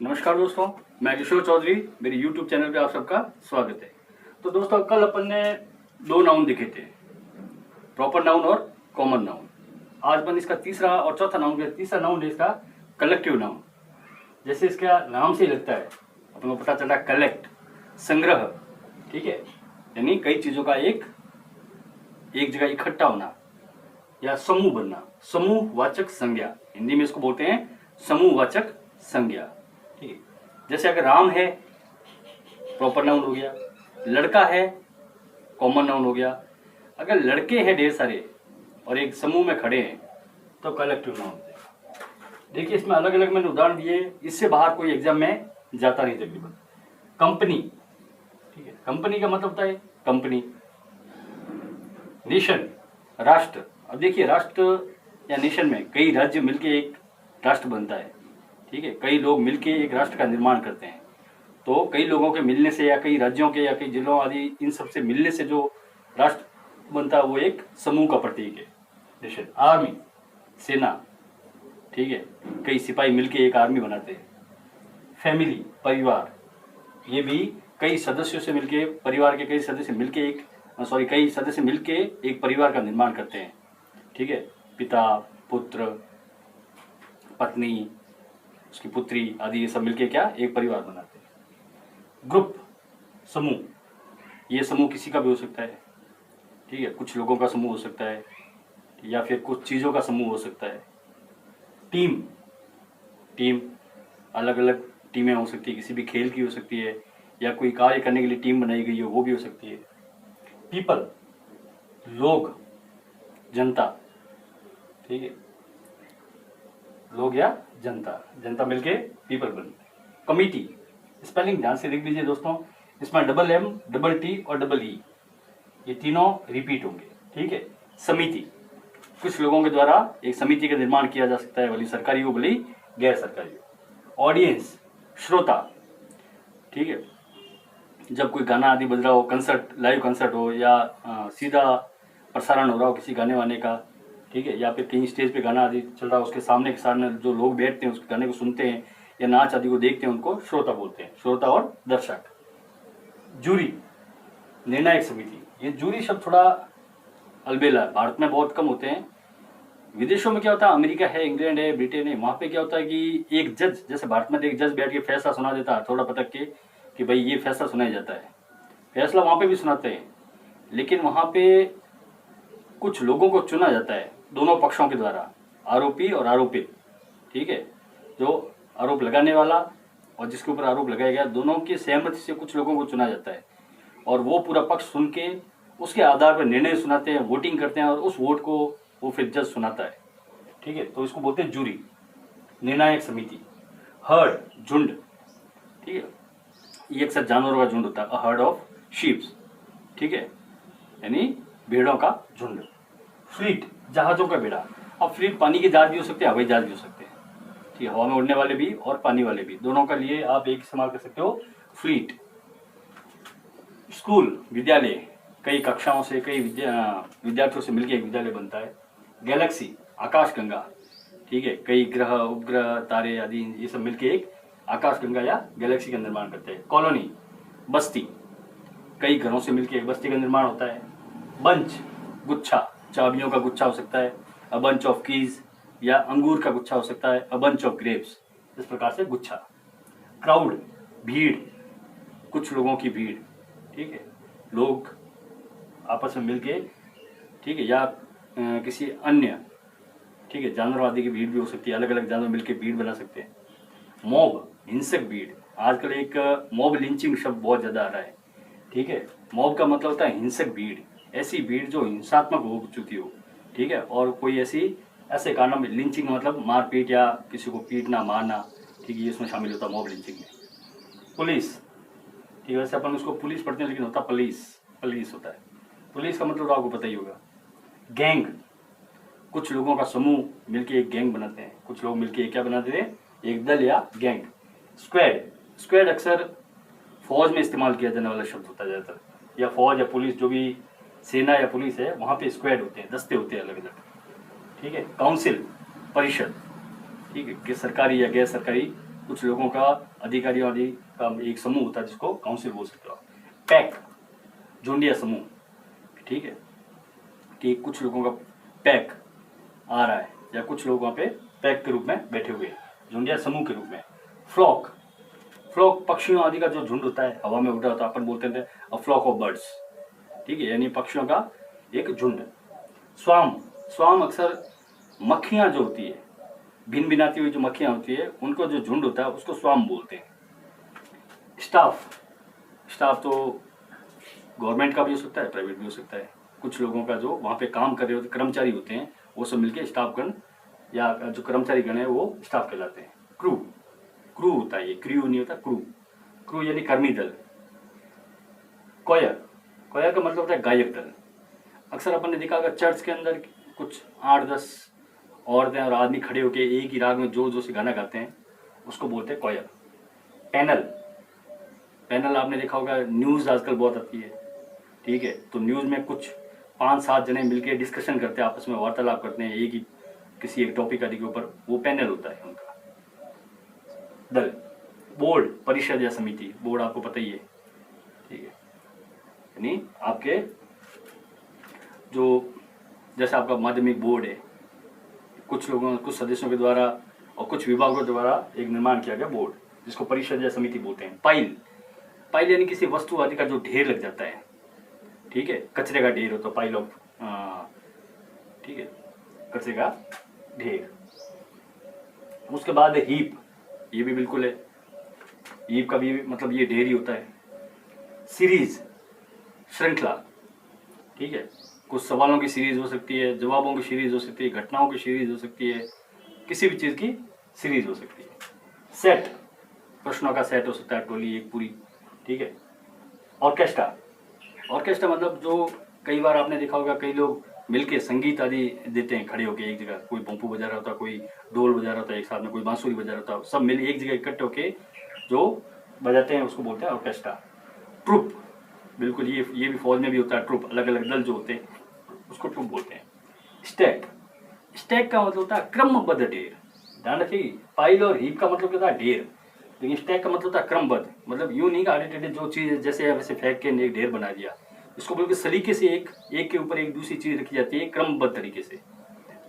नमस्कार दोस्तों, मैं किशोर चौधरी। मेरे YouTube चैनल पे आप सबका स्वागत है। तो दोस्तों, कल अपन ने दो नाउन देखे थे, प्रॉपर नाउन और कॉमन नाउन। आज अपन इसका तीसरा और चौथा नाउन है। तीसरा नाउन है इसका कलेक्टिव नाउन। जैसे इसका नाम से ही लगता है, अपन को पता चला कलेक्ट, संग्रह, ठीक है, यानी कई चीज़ों का एक जगह इकट्ठा होना या समूह बनना। समूहवाचक संज्ञा, हिंदी में इसको बोलते हैं समूहवाचक संज्ञा। ठीक है, जैसे अगर राम है प्रॉपर नाउन हो गया, लड़का है कॉमन नाउन हो गया। अगर लड़के हैं ढेर सारे और एक समूह में खड़े हैं तो कलेक्टिव नाउन। देखिए, इसमें अलग अलग मैंने उदाहरण दिए, इससे बाहर कोई एग्जाम में जाता नहीं तकरीबन। कंपनी, ठीक है, कंपनी का मतलब होता है कंपनी। नेशन, राष्ट्र। अब देखिए, राष्ट्र या नेशन में कई राज्य मिलके एक राष्ट्र बनता है। ठीक है, कई लोग मिलके एक राष्ट्र का निर्माण करते हैं। तो कई लोगों के मिलने से या कई राज्यों के या कई जिलों आदि इन सब से मिलने से जो राष्ट्र बनता है वो एक समूह का प्रतीक है। नेशन, आर्मी, सेना, ठीक है, कई सिपाही मिलके एक आर्मी बनाते हैं। फैमिली, परिवार, ये भी कई सदस्यों से मिलके, परिवार के कई सदस्य मिलके कई सदस्य मिलके एक परिवार का निर्माण करते हैं। ठीक है, पिता, पुत्र, पत्नी, उसकी पुत्री आदि, ये सब मिलके क्या एक परिवार बनाते हैं। ग्रुप, समूह, ये समूह किसी का भी हो सकता है। ठीक है, कुछ लोगों का समूह हो सकता है या फिर कुछ चीज़ों का समूह हो सकता है। टीम, टीम अलग अलग टीमें हो सकती है, किसी भी खेल की हो सकती है या कोई कार्य करने के लिए टीम बनाई गई हो वो भी हो सकती है। पीपल, लोग, जनता, ठीक है, लोग या जनता, जनता मिलके पीपल बनते हैं। कमिटी, स्पेलिंग ध्यान से लिख लीजिए दोस्तों, इसमें डबल एम, डबल टी और डबल ई, ये तीनों रिपीट होंगे। ठीक है। समिति, कुछ लोगों के द्वारा एक समिति का निर्माण किया जा सकता है, भले सरकारी हो भले गैर सरकारी हो। ऑडियंस, श्रोता, ठीक है, जब कोई गाना आदि बज रहा हो, कंसर्ट, लाइव कंसर्ट हो या सीधा प्रसारण हो रहा हो किसी गाने वाने का, ठीक है, या फिर कहीं स्टेज पे गाना आदि चल रहा हो, उसके सामने के सामने जो लोग बैठते हैं उसके गाने को सुनते हैं या नाच आदि को देखते हैं, उनको श्रोता बोलते हैं, श्रोता और दर्शक। जूरी, निर्णायक समिति, ये जूरी शब्द थोड़ा अलबेला है, भारत में बहुत कम होते हैं। विदेशों में क्या होता है, अमेरिका है, इंग्लैंड है, ब्रिटेन है, वहाँ पे क्या होता है कि एक जज, जैसे भारत में एक जज बैठ के फैसला सुना देता है थोड़ा पटक के कि भाई ये फैसला सुनाया जाता है, फैसला वहाँ पे भी सुनाते हैं, लेकिन वहाँ पे कुछ लोगों को चुना जाता है दोनों पक्षों के द्वारा, आरोपी और आरोपित। ठीक है, जो आरोप लगाने वाला और जिसके ऊपर आरोप लगाया गया, दोनों की सहमति से कुछ लोगों को चुना जाता है और वो पूरा पक्ष सुन के उसके आधार पर निर्णय सुनाते हैं, वोटिंग करते हैं और उस वोट को वो फिर जज सुनाता है। ठीक है, तो इसको बोलते हैं जूरी, निर्णायक समिति। हर्ड, झुंड, ठीक है, ये अक्सर जानवरों का झुंड होता है, अ हर्ड ऑफ शीप्स, ठीक है, यानी भेड़ों का झुंड। फ्लीट, जहाजों का बेड़ा। अब फ्लीट पानी के जहाज भी हो सकते हैं, हवाई जहाज भी हो सकते हैं, ठीक है, हवा में उड़ने वाले भी और पानी वाले भी, दोनों का लिए आप एक इस्तेमाल कर सकते हो, फ्लीट। स्कूल, विद्यालय, कई कक्षाओं से, कई विद्यार्थियों से मिलकर एक विद्यालय बनता है। गैलेक्सी, आकाशगंगा, ठीक है, कई ग्रह, उपग्रह, तारे आदि ये सब मिलकर एक आकाशगंगा या गैलेक्सी का निर्माण करते हैं। कॉलोनी, बस्ती, कई घरों से मिलकर एक बस्ती का निर्माण होता है। बंच, गुच्छा, चाबियों का गुच्छा हो सकता है, अ बंच ऑफ कीज, या अंगूर का गुच्छा हो सकता है, अ बंच ऑफ ग्रेप्स, इस प्रकार से गुच्छा। क्राउड, भीड़, कुछ लोगों की भीड़, ठीक है, लोग आपस में मिलके, ठीक है, या किसी अन्य, ठीक है, जानवर आदि की भीड़ भी हो सकती है, अलग अलग जानवर मिलके भीड़ बना सकते हैं। मॉब, हिंसक भीड़, आजकल एक मॉब लिंचिंग शब्द बहुत ज़्यादा आ रहा है। ठीक है, मॉब का मतलब होता है हिंसक भीड़, ऐसी भीड़ जो हिंसात्मक हो चुकी हो, ठीक है, और कोई ऐसे कारणों में, लिंचिंग मतलब मारपीट या किसी को पीटना, मारना, ठीक है, ये इसमें शामिल होता है मॉब लिंचिंग में। पुलिस, ठीक है, वैसे अपन उसको पुलिस पढ़ते हैं लेकिन होता पुलिस होता है। पुलिस का मतलब आपको पता ही होगा। गैंग, कुछ लोगों का समूह मिलके एक गैंग बनाते हैं, कुछ लोग मिलके क्या बनाते हैं, एक दल या गैंग। स्क्वाड, स्क्वाड अक्सर फौज में इस्तेमाल किया जाने वाला शब्द होता है ज़्यादातर, या फौज या पुलिस, जो भी सेना या पुलिस है वहाँ पे स्क्वाड होते हैं, दस्ते होते हैं अलग अलग। ठीक है। काउंसिल, परिषद, ठीक है, कि सरकारी या गैर सरकारी कुछ लोगों का अधिकारियों आदि का एक समूह होता है जिसको काउंसिल बोल सकते हो। पैक, झुंडिया समूह, ठीक है, कि कुछ लोगों का पैक आ रहा है या कुछ लोग वहाँ पे पैक के रूप में बैठे हुए हैं, झुंडिया समूह के रूप में। फ्लॉक, फ्लॉक पक्षियों आदि का जो झुंड होता है, हवा में उड़ा होता है, अपन बोलते थे अ फ्लॉक ऑफ बर्ड्स, ठीक है, यानी पक्षियों का एक झुंड। स्वाम, स्वाम अक्सर मक्खियाँ जो होती है, भिन भिनाती हुई जो मक्खियाँ होती है, उनको जो झुंड होता है उसको स्वाम बोलते हैं। स्टाफ, स्टाफ तो गवर्नमेंट का भी हो सकता है, प्राइवेट भी हो सकता है। कुछ लोगों का जो वहाँ पे काम कर रहे होते कर्मचारी होते हैं, वो सब मिलके स्टाफगण या जो कर्मचारी गण है वो स्टाफ कहलाते हैं। क्रू, क्रू होता है, ये क्रू नहीं होता, क्रू, क्रू यानी कर्मी दल। कोयर, कोयर का मतलब होता है गायक दल। अक्सर अपन ने देखा होगा चर्च के अंदर कुछ 8-10 औरतें और आदमी खड़े होकर एक ही राग में जोर जोर से गाना गाते हैं, उसको बोलते हैं कोयर। पैनल, पैनल आपने देखा होगा, न्यूज़ आजकल बहुत आती है, ठीक है, तो न्यूज़ में कुछ 5-7 जने मिलके डिस्कशन करते हैं, आपस में वार्तालाप करते हैं एक ही किसी एक टॉपिक आदि के ऊपर, वो पैनल होता है उनका। दल, बोर्ड, परिषद या समिति, बोर्ड आपको पता ही है, ठीक है, यानी आपके जो जैसे आपका माध्यमिक बोर्ड है, कुछ लोगों, कुछ सदस्यों के द्वारा और कुछ विभागों द्वारा एक निर्माण किया गया बोर्ड, जिसको परिषद या समिति बोलते हैं। पाइल, पाइल यानी किसी वस्तु आदि का जो ढेर लग जाता है, ठीक है, कचरे का ढेर हो तो पाइल ऑफ, ठीक है, कचरे का ढेर। उसके बाद है हीप, ये भी बिल्कुल है, हीप का भी मतलब ये ढेर ही होता है। सीरीज, श्रृंखला, ठीक है, कुछ सवालों की सीरीज हो सकती है, जवाबों की सीरीज हो सकती है, घटनाओं की सीरीज हो सकती है, किसी भी चीज़ की सीरीज हो सकती है। सेट, प्रश्नों का सेट हो सकता है, टोली एक पूरी, ठीक है। ऑर्केस्ट्रा, ऑर्केस्ट्रा मतलब जो कई बार आपने देखा होगा कई लोग मिलके संगीत आदि देते हैं खड़े होकर एक जगह, कोई पंपू बजा रहा होता, कोई ढोल बजा रहा होता, एक साथ में कोई बांसुरी बजा रहा होता, सब मिल एक जगह इकट्ठे होके जो बजाते हैं उसको बोलते हैं ऑर्केस्ट्रा। ट्रुप, बिल्कुल ये भी फौज में भी होता है, ट्रुप, अलग अलग दल जो होते हैं उसको ट्रुप बोलते हैं। स्टैक, स्टैक का मतलब होता है क्रमबद्ध ढेर, ध्यान रखिए, पाइल और हीप का मतलब होता है ढेर, लेकिन स्टैक का मतलब होता है क्रमबद्ध, मतलब यूं नहीं आड़े टेढ़े जो चीज़ जैसे है वैसे फेंक के एक ढेर बना दिया, इसको बिल्कुल सलीके से एक के ऊपर एक दूसरी चीज़ रखी जाती है क्रमबद्ध तरीके से,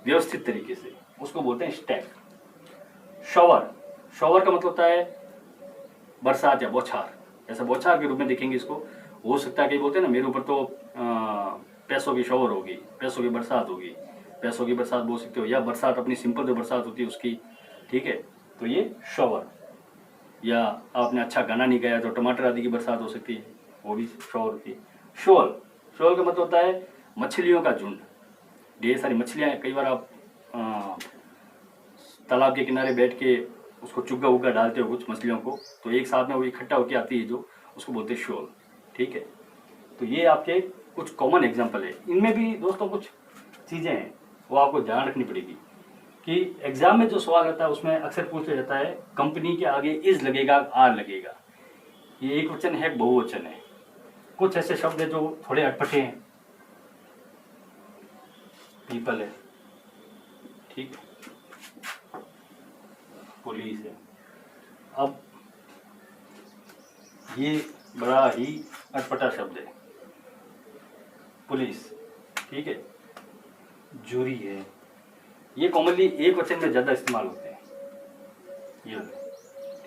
व्यवस्थित तरीके से, उसको बोलते हैं स्टैक। शॉवर, शॉवर का मतलब होता है बरसात या बौछार, ऐसा बौछार के रूप में देखेंगे इसको, हो सकता है कि बोलते हैं ना मेरे ऊपर तो पैसों की शॉवर होगी, पैसों की बरसात होगी, पैसों की बरसात बोल सकते हो, या बरसात अपनी सिंपल जो बरसात होती है उसकी, ठीक है, तो ये शॉवर। या आपने अच्छा गाना नहीं गाया तो टमाटर आदि की बरसात हो सकती है, वो भी शॉवर होती है। शोल, शोल का मतलब होता है मछलियों का झुंड, ढेर सारी मछलियाँ, कई बार आप तालाब के किनारे बैठ के उसको चुग्गा उग्गा डालते हो कुछ मछलियों को, तो एक साथ में वो इकट्ठा होकर आती है जो, उसको बोलते हैं शोल, ठीक है। तो ये आपके कुछ कॉमन एग्जाम्पल है। इनमें भी दोस्तों कुछ चीज़ें हैं वो आपको ध्यान रखनी पड़ेगी कि एग्जाम में जो सवाल आता है उसमें अक्सर पूछा जाता है कंपनी के आगे इज लगेगा आर लगेगा, ये एक वचन है बहुवचन है, कुछ ऐसे शब्द है जो थोड़े अटपटे हैं, पीपल है, ठीक है, पुलिस है। अब ये बड़ा ही अटपटा शब्द है, पुलिस, ठीक है, जूरी है, ये कॉमनली एक वचन में ज़्यादा इस्तेमाल होते हैं, ये,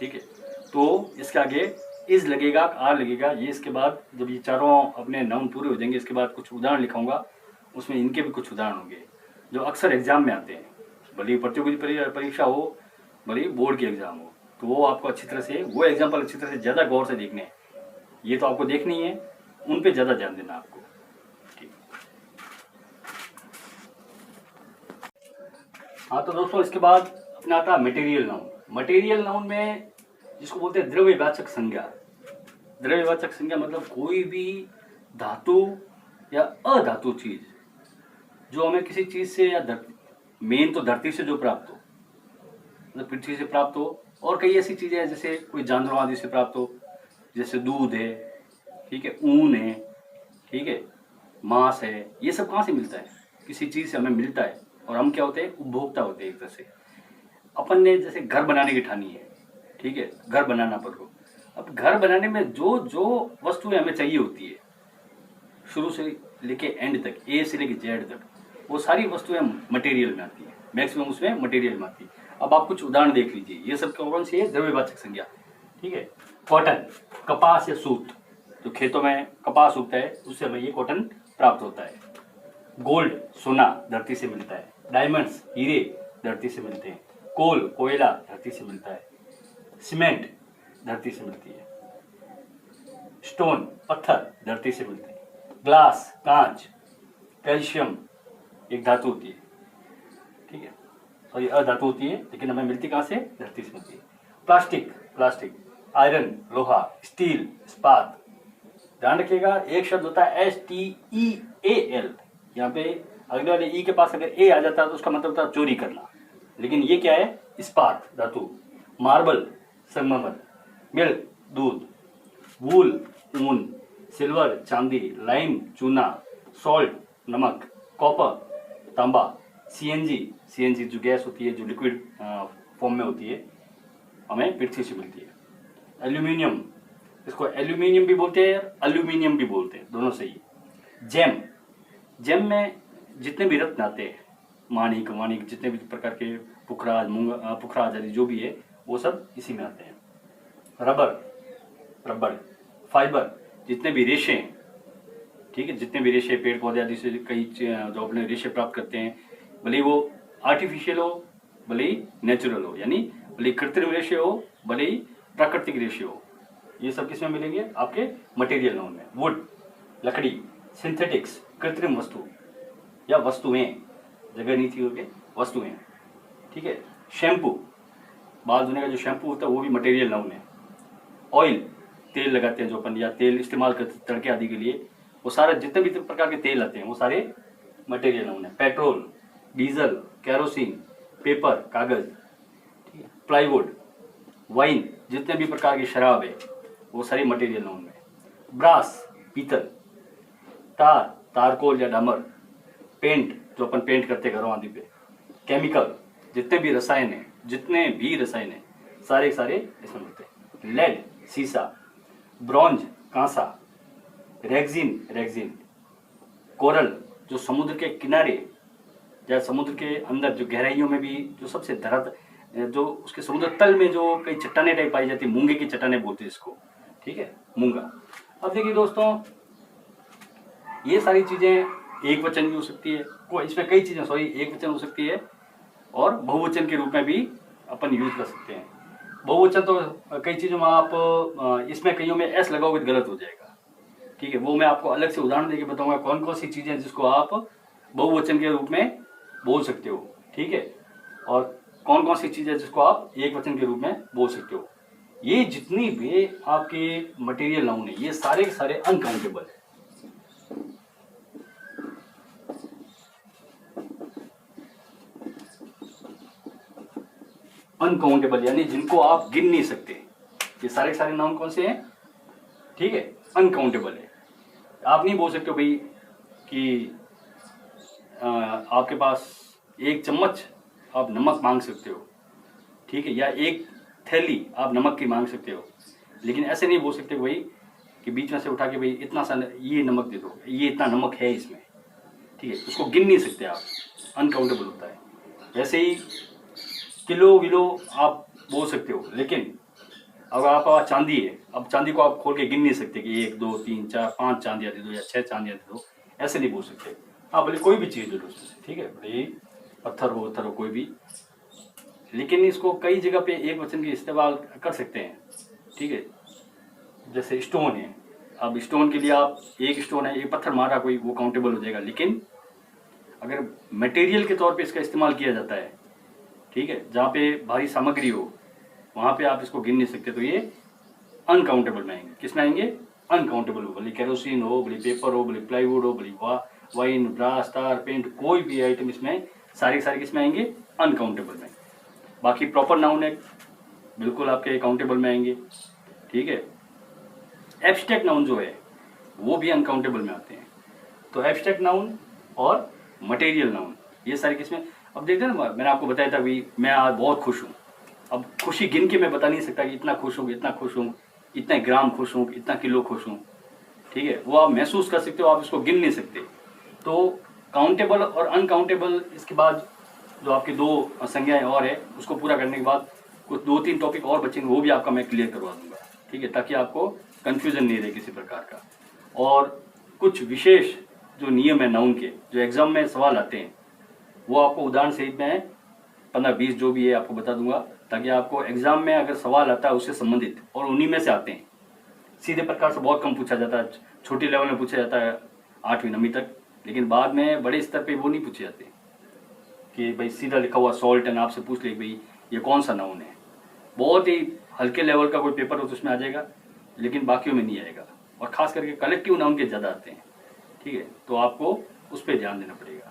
ठीक है। तो इसके आगे इज लगेगा आर लगेगा, ये इसके बाद जब ये चारों अपने नाउन पूरे हो जाएंगे इसके बाद कुछ उदाहरण लिखाऊंगा, उसमें इनके भी कुछ उदाहरण होंगे जो अक्सर एग्जाम में आते हैं, भले प्रतियोगी परीक्षा हो, भले बोर्ड के एग्जाम हो, तो वो आपको अच्छी तरह से वो एग्जाम्पल अच्छी तरह से ज़्यादा गौर से देखने हैं, ये तो आपको देखनी है, उन पे ज़्यादा ध्यान देना आपको, ठीक। हाँ तो दोस्तों इसके बाद अपना आता है मटेरियल नाउन। मटेरियल नाउन में जिसको बोलते हैं द्रव्यवाचक संज्ञा। द्रव्यवाचक संज्ञा मतलब कोई भी धातु या अधातु चीज जो हमें किसी चीज से या मेन तो धरती से जो प्राप्त हो, मतलब पृथ्वी से प्राप्त हो, और कई ऐसी चीजें हैं जैसे कोई जानवरों आदि से प्राप्त हो, जैसे दूध है, ठीक है, ऊन है, ठीक है, मांस है, ये सब कहाँ से मिलता है, किसी चीज से हमें मिलता है, और हम क्या होते हैं उपभोक्ता होते हैं एक तरह से। अपन ने जैसे घर बनाने की ठानी है, ठीक है, घर बनाना अपन को। अब घर बनाने में जो जो वस्तुएं हमें चाहिए होती है, शुरू से लेके एंड तक, ए से लेके जेड तक, वो सारी वस्तुएं मटेरियल में आती है, मैक्सिमम उसमें मटेरियल में आती है। अब आप कुछ उदाहरण देख लीजिए, ये सब कौन सी है? द्रव्यवाचक संज्ञा। ठीक है, कॉटन, कपास या सूत, जो खेतों में कपास उगता है उससे हमें ये कॉटन प्राप्त होता है। गोल्ड, सोना, धरती से मिलता है। डायमंड्स, हीरे, धरती से मिलते हैं। कोल, कोयला, धरती से मिलता है। सीमेंट, धरती से मिलती है। स्टोन, पत्थर, धरती से मिलते हैं। ग्लास, कांच, कैल्शियम एक धातु होती है, ठीक है, सॉरी अधातु होती है, लेकिन हमें मिलती कहाँ से? धरती से मिलती है। प्लास्टिक, प्लास्टिक, आयरन, लोहा, स्टील, इस्पात। ध्यान रखिएगा, एक शब्द होता है STEAL, यहाँ पे अगले वाले ई के पास अगर ए आ जाता है तो उसका मतलब होता है चोरी करना, लेकिन ये क्या है? इस्पात धातु। मार्बल, संगमरमर। मिल्क, दूध। वूल, ऊन। सिल्वर, चांदी। लाइम, चूना। सॉल्ट, नमक। कॉपर, तांबा। CNG जो गैस होती है, जो लिक्विड फॉर्म में होती है, हमें पृथ्वी से मिलती है। एल्यूमिनियम, इसको एल्यूमिनियम भी बोलते हैं, एल्यूमिनियम भी बोलते हैं, दोनों सही है। जेम, जेम में जितने भी रत्न आते हैं, माणिक वाणिक, जितने भी प्रकार के पुखराज, पुखराज आदि जो भी है, वो सब इसी में आते हैं। Rubber, rubber. फाइबर, जितने भी रेशे, ठीक है, जितने भी रेशे पेड़ पौधे आदि से कई जो अपने रेशे प्राप्त करते हैं, भले ही वो आर्टिफिशियल हो, भले ही नेचुरल हो, यानी भले ही कृत्रिम रेशे हो, भले ही प्राकृतिक रेशे हो, ये सब किसमें मिलेंगे? आपके मटेरियल नाउन में। वुड, लकड़ी। सिंथेटिक्स, कृत्रिम वस्तु या वस्तुएं, जगह नहीं थी होके, वस्तुएं, ठीक है। शैम्पू, बाल धोने का जो शैम्पू होता है वो भी मटेरियल नाउन है। ऑयल, तेल लगाते हैं जो अपन, या तेल इस्तेमाल करते हैं तड़के आदि के लिए, वो सारे जितने भी प्रकार के तेल आते हैं वो सारे मटेरियल नाउन है। पेट्रोल, डीजल, केरोसिन, पेपर, कागज, ठीक है। प्लाईवुड, वाइन, जितने भी प्रकार की शराब है वो सारी मटेरियल नाउन में। ब्रास, पीतल। तार, तारकोल या डामर। पेंट, जो अपन पेंट करते हैं घरों आदि पे। केमिकल, जितने भी रसायन है सारे सारे इसमें होते हैं। लेड, सीसा। ब्रॉन्ज, कांसा। रेक्सिन, कोरल, जो समुद्र के किनारे या समुद्र के अंदर जो गहराइयों में भी जो सबसे जो उसके समुद्र तल में जो कई चट्टाने टाइप पाई जाती है, मूंगे की चट्टाने बोलते हैं इसको, ठीक है, मूंगा। अब देखिए दोस्तों, ये सारी चीजें एक वचन भी हो सकती है, इसमें कई चीजें एक वचन हो सकती है, और बहुवचन के रूप में भी अपन यूज कर सकते हैं। बहुवचन तो कई चीजों में आप इसमें कईयों में एस लगाओगे तो गलत हो जाएगा, ठीक है, वो मैं आपको अलग से उदाहरण देके बताऊंगा कौन कौन सी चीजें जिसको आप बहुवचन के रूप में बोल सकते हो, ठीक है, और कौन कौन सी चीजें जिसको आप एक वचन के रूप में बोल सकते हो। ये जितनी भी आपके मटेरियल नाउन है, ये सारे के सारे अनकाउंटेबल है। अनकाउंटेबल यानी जिनको आप गिन नहीं सकते, ये सारे सारे नाउन कौन से हैं? ठीक है, अनकाउंटेबल है। आप नहीं बोल सकते भाई कि आपके पास एक चम्मच आप नमक मांग सकते हो, ठीक है, या एक थैली आप नमक की मांग सकते हो, लेकिन ऐसे नहीं बोल सकते भाई कि बीच में से उठा के भाई इतना सा ये नमक दे दो, ये इतना नमक है इसमें, ठीक है, उसको गिन नहीं सकते आप, अनकाउंटेबल होता है। वैसे ही किलो विलो आप बोल सकते हो, लेकिन अगर आपके पास चांदी है, अब चांदी को आप खोल के गिन नहीं सकते कि 1 2 3 4 5 चांदियाँ दे दो या 6 चांदियाँ दे दो, ऐसे नहीं बोल सकते आप। भले कोई भी चीज़ दे दो उसमें, ठीक है, भले पत्थर हो कोई भी, लेकिन इसको कई जगह पे एक वचन के इस्तेमाल कर सकते हैं, ठीक है। जैसे स्टोन है, अब स्टोन के लिए आप एक स्टोन है, एक पत्थर मारा कोई, वो काउंटेबल हो जाएगा, लेकिन अगर मटेरियल के तौर पे इसका इस्तेमाल किया जाता है, ठीक है, जहाँ पे भारी सामग्री हो वहाँ पे आप इसको गिन नहीं सकते, तो ये अनकाउंटेबल में आएंगे। किस में आएंगे? अनकाउंटेबल हो, भले केरोसिन हो, भले पेपर हो, भले प्लाईवुड हो, भले वाइन, ब्रास, तार, पेंट, कोई भी आइटम इसमें सारे सारे किस में आएंगे? अनकाउंटेबल में। बाकी प्रॉपर नाउन है बिल्कुल आपके काउंटेबल में आएंगे, ठीक है। एब्स्ट्रैक्ट नाउन जो है वो भी अनकाउंटेबल में आते हैं। तो एब्स्ट्रैक्ट नाउन और मटेरियल नाउन ये सारे किसमें, अब देखते हैं ना, मैंने आपको बताया था भाई मैं आज बहुत खुश हूँ, अब खुशी गिन के मैं बता नहीं सकता कि इतना खुश हूँ, इतना खुश हूँ, इतने ग्राम खुश हूँ, इतना किलो खुश हूँ, ठीक है, वो आप महसूस कर सकते हो, आप इसको गिन नहीं सकते। तो काउंटेबल और अनकाउंटेबल, इसके बाद जो आपकी दो संज्ञाएं और है, उसको पूरा करने के बाद कुछ 2-3 टॉपिक और बचेंगे, वो भी आपका मैं क्लियर करवा दूंगा, ठीक है, ताकि आपको कन्फ्यूजन नहीं रहे किसी प्रकार का। और कुछ विशेष जो नियम है नाउन के, जो एग्जाम में सवाल आते हैं, वो आपको उदाहरण सहित में 15-20 जो भी है आपको बता दूंगा, ताकि आपको एग्जाम में अगर सवाल आता है उससे संबंधित, और उन्हीं में से आते हैं, सीधे प्रकार से बहुत कम पूछा जाता है, छोटी लेवल में पूछा जाता है 8वीं 9वीं तक, लेकिन बाद में बड़े स्तर पे वो नहीं पूछे जाते कि भाई सीधा लिखा हुआ सॉल्ट एंड आपसे पूछ ले भाई ये कौन सा नाउन है। बहुत ही हल्के लेवल का कोई पेपर हो तो उसमें आ जाएगा, लेकिन बाकियों में नहीं आएगा, और खास करके कलेक्टिव नाउन के ज़्यादा आते हैं, ठीक है, तो आपको उस पर ध्यान देना पड़ेगा।